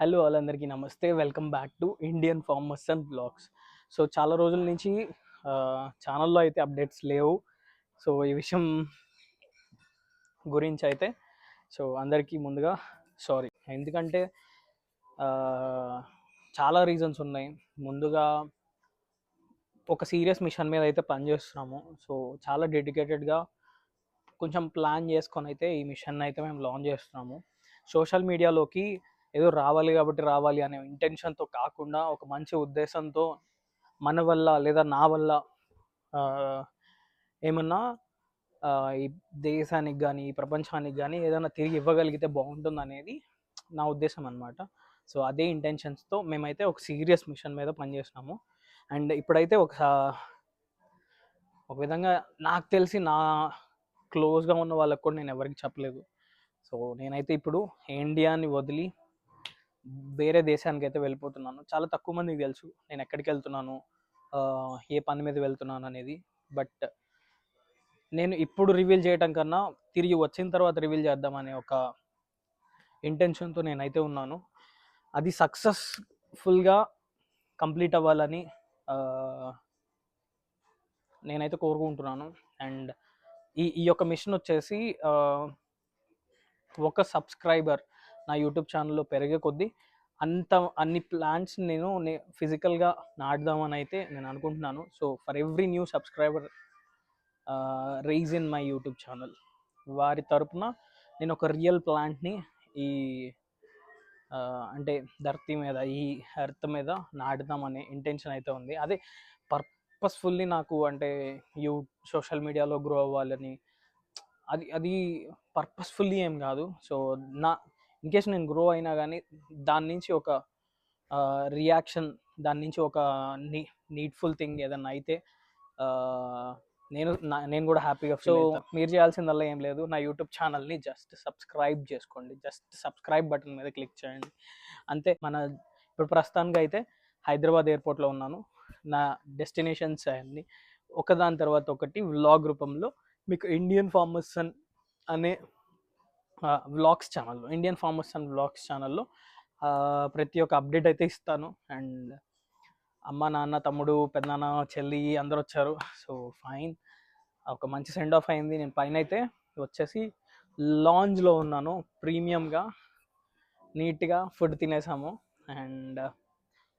Hello వాళ్ళందరికీ నమస్తే. Welcome back to Indian farmers and blogs. So చాలా రోజుల నుంచి ఛానల్లో అయితే అప్డేట్స్ లేవు. సో ఈ విషయం గురించి అయితే అందరికీ ముందుగా సారీ. ఎందుకంటే చాలా రీజన్స్ ఉన్నాయి. ముందుగా ఒక సీరియస్ మిషన్ మీద అయితే పనిచేస్తున్నాము. సో చాలా డెడికేటెడ్గా కొంచెం ప్లాన్ చేసుకొని అయితే ఈ మిషన్ అయితే మేము లాంచ్ చేస్తున్నాము. సోషల్ మీడియాలోకి ఏదో రావాలి కాబట్టి రావాలి అనే ఇంటెన్షన్తో కాకుండా ఒక మంచి ఉద్దేశంతో మన వల్ల లేదా నా వల్ల ఏమన్నా ఈ దేశానికి కానీ ఈ ప్రపంచానికి కానీ ఏదైనా తిరిగి ఇవ్వగలిగితే బాగుంటుంది అనేది నా ఉద్దేశం అనమాట. సో అదే ఇంటెన్షన్స్తో మేమైతే ఒక సీరియస్ మిషన్ మీద పనిచేసినాము. అండ్ ఇప్పుడైతే ఒక విధంగా నాకు తెలిసి నా క్లోజ్గా ఉన్న వాళ్ళకు కూడా నేను ఎవరికి చెప్పలేదు. సో నేనైతే ఇప్పుడు ఇండియాని వదిలి వేరే దేశానికి అయితే వెళ్ళిపోతున్నాను. చాలా తక్కువ మందికి తెలుసు నేను ఎక్కడికి వెళ్తున్నాను, ఏ పని మీద వెళ్తున్నాను అనేది. బట్ నేను ఇప్పుడు రివీల్ చేయటం కన్నా తిరిగి వచ్చిన తర్వాత రివీల్ చేద్దామనే ఒక ఇంటెన్షన్తో నేనైతే ఉన్నాను. అది సక్సెస్ఫుల్గా కంప్లీట్ అవ్వాలని నేనైతే కోరుకుంటున్నాను. అండ్ ఈ యొక్క మిషన్ వచ్చేసి ఒక సబ్స్క్రైబర్ నా యూట్యూబ్ ఛానల్లో పెరిగే కొద్దీ అన్ని ప్లాన్స్ నేను ఫిజికల్గా నాటుదామని అయితే నేను అనుకుంటున్నాను. So for every new subscriber rise in my YouTube channel, వారి తరపున నేను ఒక రియల్ ప్లాంట్ని ఈ అంటే ధర్తీ మీద, ఈ ఎర్త్ మీద నాటుదామనే ఇంటెన్షన్ అయితే ఉంది. అదే పర్పస్ఫుల్లీ నాకు అంటే సోషల్ మీడియాలో గ్రో అవ్వాలని అది పర్పస్ఫుల్లీ ఏం కాదు. సో ఇన్కేస్ నేను గ్రో అయినా కానీ దాని నుంచి ఒక రియాక్షన్, దాని నుంచి ఒక నీడ్ఫుల్ థింగ్ ఏదన్నా అయితే నేను కూడా హ్యాపీగా. సో మీరు చేయాల్సిందల్లా ఏం లేదు, నా యూట్యూబ్ ఛానల్ని జస్ట్ సబ్స్క్రైబ్ చేసుకోండి. జస్ట్ సబ్స్క్రైబ్ బటన్ మీద క్లిక్ చేయండి అంతే. ఇప్పుడు ప్రస్తుతానికి అయితే హైదరాబాద్ ఎయిర్పోర్ట్లో ఉన్నాను. నా డెస్టినేషన్స్ అన్నీ ఒకదాని తర్వాత ఒకటి వ్లాగ్ రూపంలో మీకు ఇండియన్ ఫార్మర్స్ అనే వ్లాగ్స్ ఛానల్లో, ఇండియన్ ఫార్మర్స్ అండ్ వ్లాగ్స్ ఛానల్లో ప్రతి ఒక్క అప్డేట్ అయితే ఇస్తాను. అండ్ అమ్మ, నాన్న, తమ్ముడు, పెద్దనాన్న, చెల్లి అందరు వచ్చారు. సో ఫైన్, ఒక మంచి సెండ్ ఆఫ్ అయింది. నేను పైన అయితే వచ్చేసి లాంజ్లో ఉన్నాను. ప్రీమియంగా నీట్గా ఫుడ్ తినేసాము. అండ్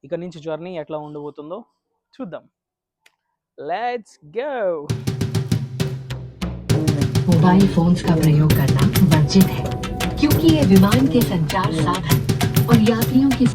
ఇక నుంచి జర్నీ ఎట్లా ఉండబోతుందో చూద్దాం. Let's go. मोबाइल फोन्स का प्रयोग करना वर्जित है क्योंकि ये विमान के संचार साधन और यात्रियों की